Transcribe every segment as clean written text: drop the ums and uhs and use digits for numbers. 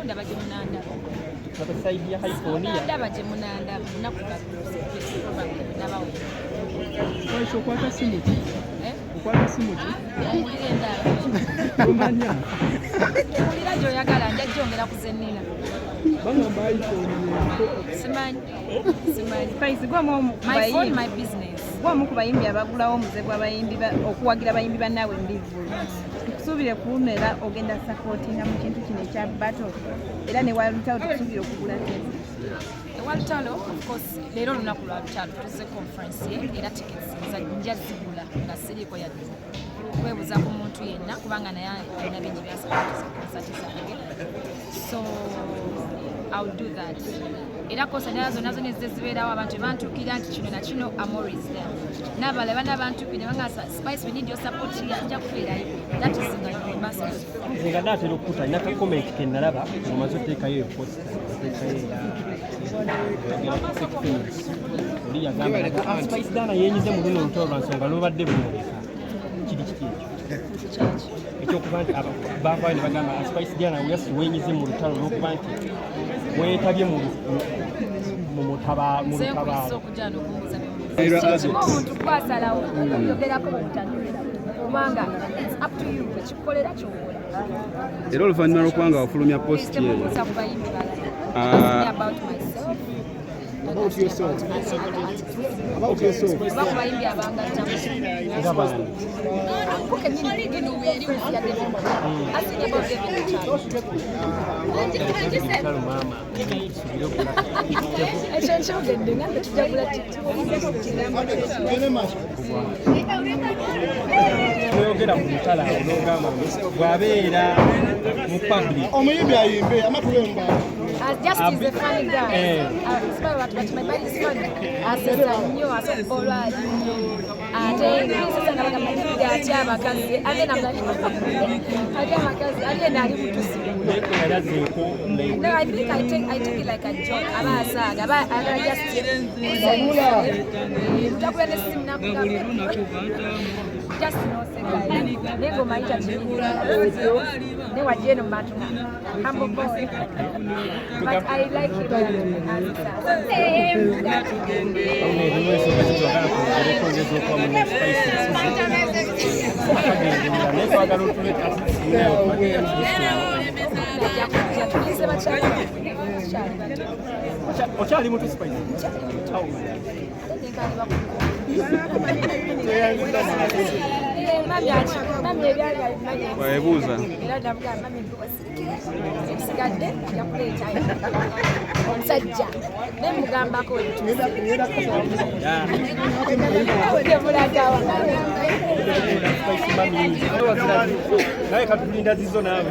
ndaba gye munandaba. Saidi ya California. Ndaba gye munandaba nnaku nabawe. Waisho okwata simu ki? Okwata simu ki? Owulira endala. Omanya. Owulira gy'oyagala nja gyongera kuzennera. Bagamba iPhone Simanyi. Spice My phone, my business. Gwamu ku bayimbi abagulawo omuze gw'abayimbi okuwagira abayimbi bannaabwe mbivulu. Tukusuubire kuwumera ogenda supportinga mu kintu kino ekya battle era ne walutalo tukusuubire okugula tezi. Walutalo, of course, leero lunaku lwa lutalo tuze conference era tickets nja zigula nga siriiko yadde kwebuuza ku muntu yenna kubanga naye alina bingi byasapotisa konsati zange. So I'll do that. Era kosa nazo nezze zibeerawo abantu bantukira nti kino na kino I'm always there. N'abala bana bantukira banga Spice we need your support here nja kubeerayo. That is my message. Nga natera okukuta naka comment ke nalaba omaze oteekayo post oli yagamba Spice Dana yenyize mu luno olutalo lwa nsonga lwobadde bululeka kiri kiki ekyokuba nti bavayo ne bagamba Spice Dana wenyize mu lutalo lwokuba nti weetabye mu mutabaalo omuntu gwasalawo oyogerako butandukira kubanga it's up to you ekikukolera kyokola. era oluvannyuma lw'okubanga wafulumya post eyo about myself. About yourself. Bakubayimbi abangatta. Ekyo nkyogedde nga tujagula oyogera mu mutala n'ogamba bw'abeera mu public omuyimbi ayimbe amatulemba just is a funny guy. But my body is funny. Asesa nnyo, asobola nnyo. Ate sasa nga bagamanya ati abakazi ate abakazi ate nali mutusi. No, I think I take it like a joke. Abasaga, I just mtakula nesimu nakugamba. Just no say nego maita chini. Ne wajeno matu. Humble boy. But I like him okyali mutu Spice waebuuza omusajja nemugambako naye katulinda zizo naawe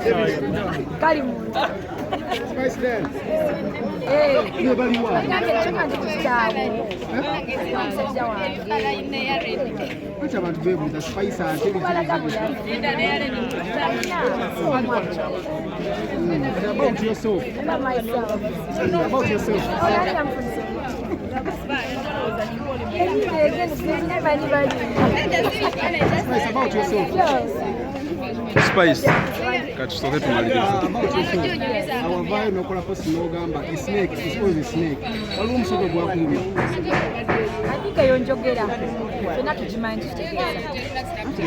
kali muntu abantu bebuuza Spice ate about yourself. About yourself. Spice, about yourself. Spice, katusooke tumalirize. Awavaayo n'okola post n'ogamba a snake is always a snake. Waliwo omusolo gwakumya. Atika yonjogera. Fena tukimanyi kitegeeza.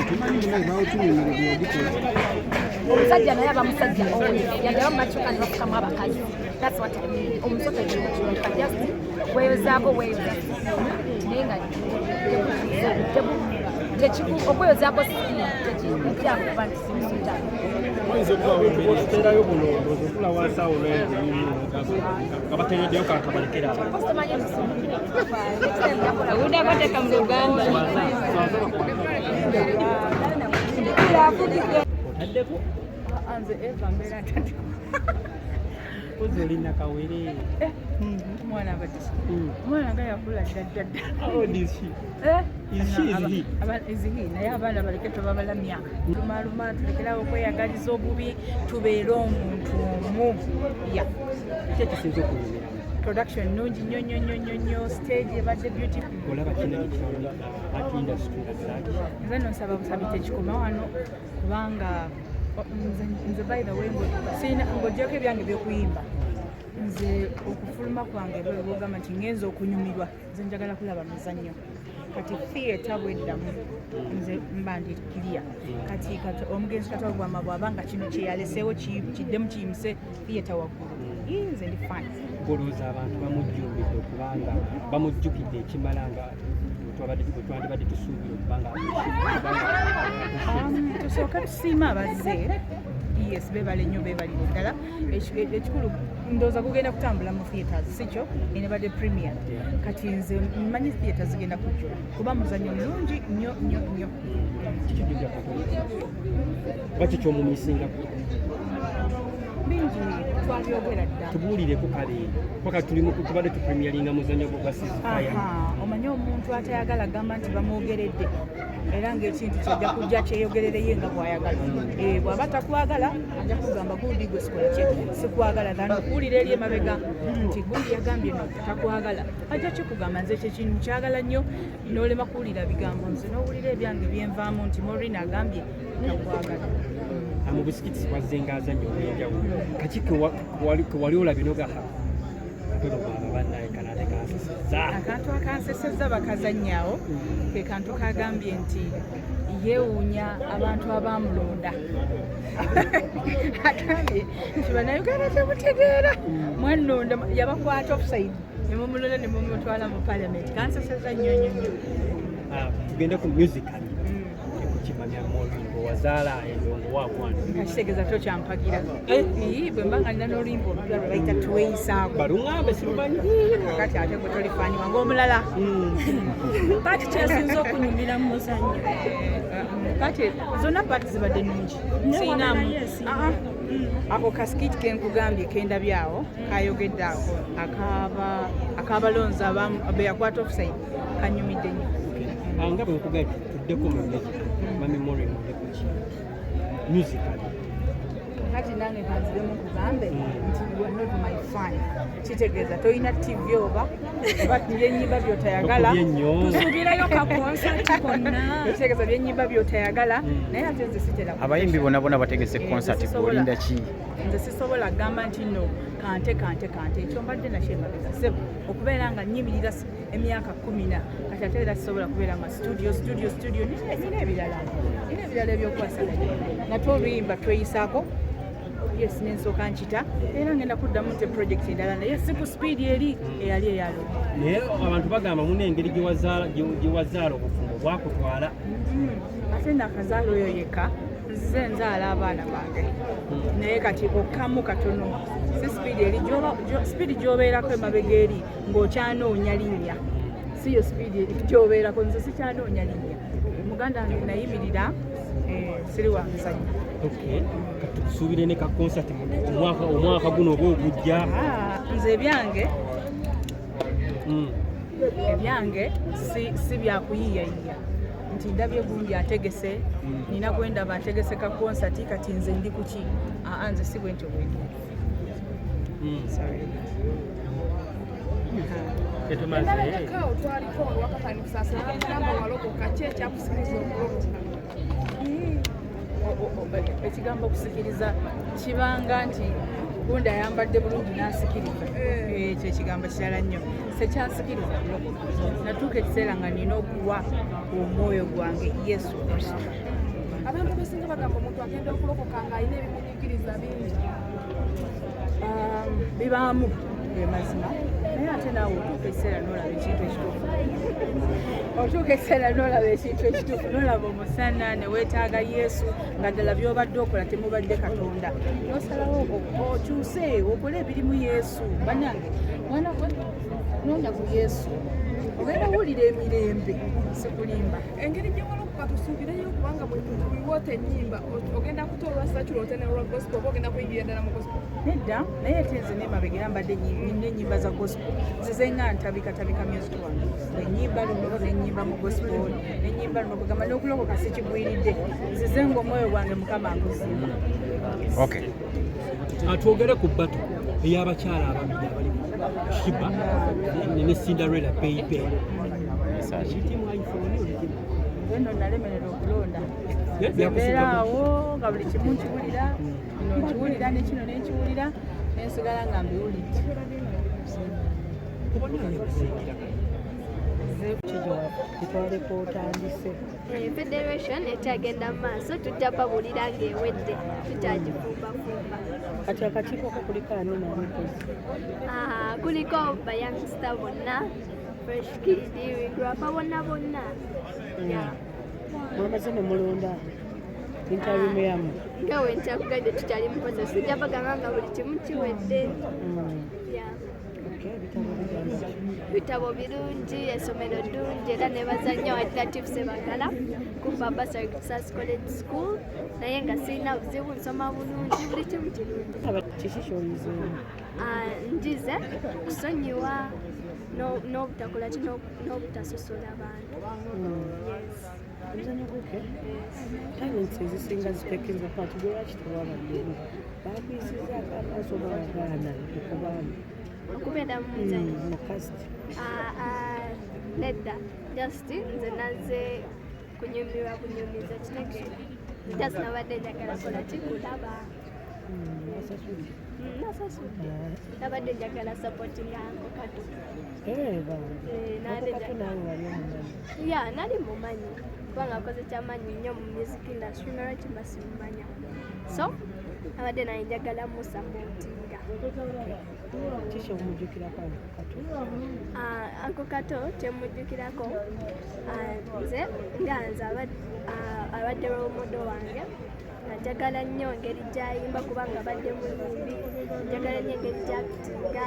Tumanyi naye bawo tunyumirwa ogikola. Omusajja naye aba musajja yadde bamumakyuka ne bafukamu abakazi. That's what I mean. Omusota kimukyuka just weeyozaako naye nga okweyozaako tekyakuba nti simusuta. oyinza okubaweerayo bulondozi okula wansawo nga batereddeyo kabalekera awuddako teka mu luganda otaddeko nze eva mbeera ntati kozi olina kawere omwana nga yakula ddaddadda izihi naye abaana baleke tobabalamya lumaluma tulekerawo okweyagaliza obubi tubeere omuntu omu kyekisinza okunyumira production nungi nnyo stage ebadde beautiful olaba kino art industry asaki nze nosaba busabi tekikoma wano kubanga nze by the way sina ng'ogyako ebyange by'okuyimba nze okufuluma kwange bwegamba nti ngenza okunyumirwa nze njagala kulaba muzannyo kati theatre bweddamu nze mba ndi kiriya kati omugenzi katowa gwama bw'aba nga kino kyeyaleseewo kiddemu kiyimise theatre waggulu nze ndi fine. Olowooza abantu bamujjumbidde okubanga bamujjukidde ekimala nga twandibadde tusuubira okubanga tusooka tusiima abazze yes beebale nnyo beebalire ddala ekikulu ndowooza kugenda kutambula mu theatres sikyo enebadde premier kati nze mmanyi theatre zigenda kujjula kuba muzannyo mulungi nnyo nnyo nnyo. kikijjukira baki ky'omumisingako bingi twabyogera dda tubuulireko kale paka tubadde tupremieringa muzannyo gwa sizifaya omanyi omuntu atayagala gamba nti bamwogeredde era ng'ekintu kyajja kujja kyeyogerereye nga bw'ayagala bw'aba takwagala ajja kugamba gundi gwe sikola kye sikwagala thana okuwulira eri emabega nti gundi yagambye no takwagala ajja kikugamba nze kyekintu kyagala nnyo n'olema kuwulira bigambo nze n'owulira ebyange byenvaamu nti Morene agambye takwagala. mu busikiti wazzenga azannyo olw'enjawulo kaki kewali olabye nogaha bannaye kanate kansesezza akantu akansesezza bakazannyawo ke kantu kagambye nti yeewuunya abantu abamulonda agambye nti bannayuganda temutegeera mwannonda yabakwata offside nemumulonda nemumutwala mu parliament kansesezza nnyo nnyo nnyo. tugende ku musical ekukimanya molingo wazaala endongo wakwana nkakitegeeza tokyampagira bwe mba nga nina n'oluyimba olupya lwe bayita tweyisaako baluŋŋambe sirumanyi kakati ate gwe tolifaanibwa ng'omulala Paati kyasinze okunyumira mu muzannyo. kati zonna paati zibadde nnungi siinamu ako kasikiti kenkugambye kendabyawo kayogedde ako akabalonzi be yakwata offside kanyumidde nnyo. nga bwe nkugaye tuddeko mu mami Morene ndekuki musical kati nange kanziremu kugambe nti you are not my fan kitegeeza toyina tv oba byenyimba byotayagala Tusuubirayo ka concert konna. kitegeeza byenyimba byotayagala naye ate nze sitera abayimbi bonna bategese concert bw'olinda ki nze sisobola kugamba nti no kante ekyo mbadde nakyo emabega sebo okubeera nga nyimirira emyaka 10 kati ate era sisobola kubeera nga studio nina ebirala ebyokwasaganya nate oluyimba tweyisaako yes nensooka nkita era ngenda kuddamu nte project endala naye si ku speed eri eyali eyalo naye abantu bagamba muna engeri gye wazaala obufumbo bwakutwala ate nakazaala oyo yekka nzize nzaala abaana bange naye kati okamu katono si speed gy'obeerako emabega eri ng'okyanoonya linnya si yo speed gy'obeerako nze sikyanoonya linnya muganda wange nayimirira siri wa muzannyo. tusuubire ne ka concert omwaka guno oba ogujja nze ebyange si byakuyiiyayiya nti ndabye gundi ategese nina gwendaba ategese ka concert kati nze ndi kuki nze si bwentyo bwendi ekigambo okusikiriza kibanga nti gundi ayambadde bulungi n'asikiriza ekyo ekigambo kirala nnyo sekyansikiriza natuuka ekiseera nga nina okuwa omwoyo gwange Yesu Kristo. Abantu besinga bagamba omuntu agenda okulokoka nga alina ebimunyigiriza bingi bibaamu mazima naye ate naawe otuuka ekiseera n'olaba ekintu ekituufu n'olaba omusana ne weetaaga Yesu nga ddala by'obadde okola temubadde Katonda n'osalawo okyuse okole ebirimu Yesu. Bannange mwana gwe noonya ku Yesu ogenda wuulira emirembe sikulimba engeri gyewalokoka tusuubireyo kubanga bwewiwoota ennyimba ogenda kutoolwa saculote nelwa gospel oba ogenda kuyingira ddala mu gospel nedda naye ate nze nemabegera mbadde nina ennyimba za gospel zizenga ntabikatabika music wange ennyimba luno nenyimba mu gospel nenyimba luno kugamba n'okulokoka sikigwiridde zizenga omwoyo gwange Mukama aguzimba. twogere ku bbato ey'abakyala ababiri abali Sheebah ne Cinderella baby nno nalemerera okulonda mbeera awo nga buli kimu nkiwulira nkiwulira nekino nenkiwulira nensigala nga mbiwulidde kitwaleko otandise federation ekyagenda mu maaso tujja babulira ng'ewedde tutagifumbafumba kati akakiiko ko kuliko ani namukozi kuliko bayangsita bonna fresh kid wigwapa bonna mwamaze nemulonda interview yamu nga wenkyakugende tukyali mu process tujja bagamba nga buli kimu kiwedde bitabo birungi essomero ddungi era nebaza nnyo alternative sebagala kumpa Bursary Research College School naye nga sirina buzibu nsoma bulungi buli kimu kirungi kiki kyoyizeemu njize kusonyiwa n'obutakola ki n'obutasosola abantu omuzanyo guke talents ezisinga zitekinza kwati gwe lwaki tewabaddeemu bakuyisiza amaaso bawagaana okubaana okubeera mu muzanyo mukasiti nedda just nze naze kunyumirwa kunyumiza kitegeera just nabadde njagala kola kikulaba nasasudde nabadde njagala supportinga Uncle Kato nali mumanyi kubanga akoze kyamaanyi nnyo mu music industry nolwaki mba simumanya so nabadde naye njagala musapotinga Uncle Kato kyemujjukirako nze abadde role model wange njagala nnyo engeri gyayimba kubanga abadde muyimbi njagala nnyo engeri gyakutinga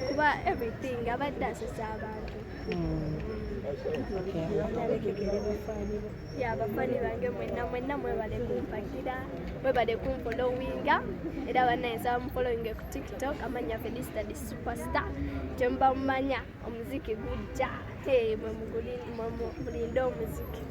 kuba everything abadde asesa abantu abafaani bange mwenna mwebale kumpagira mwebale kumfolowinga era banansaba mufolowinge ku TikTok amanya Felicita the Superstar gyemuba mumanya omuziki gujja mulinde omuziki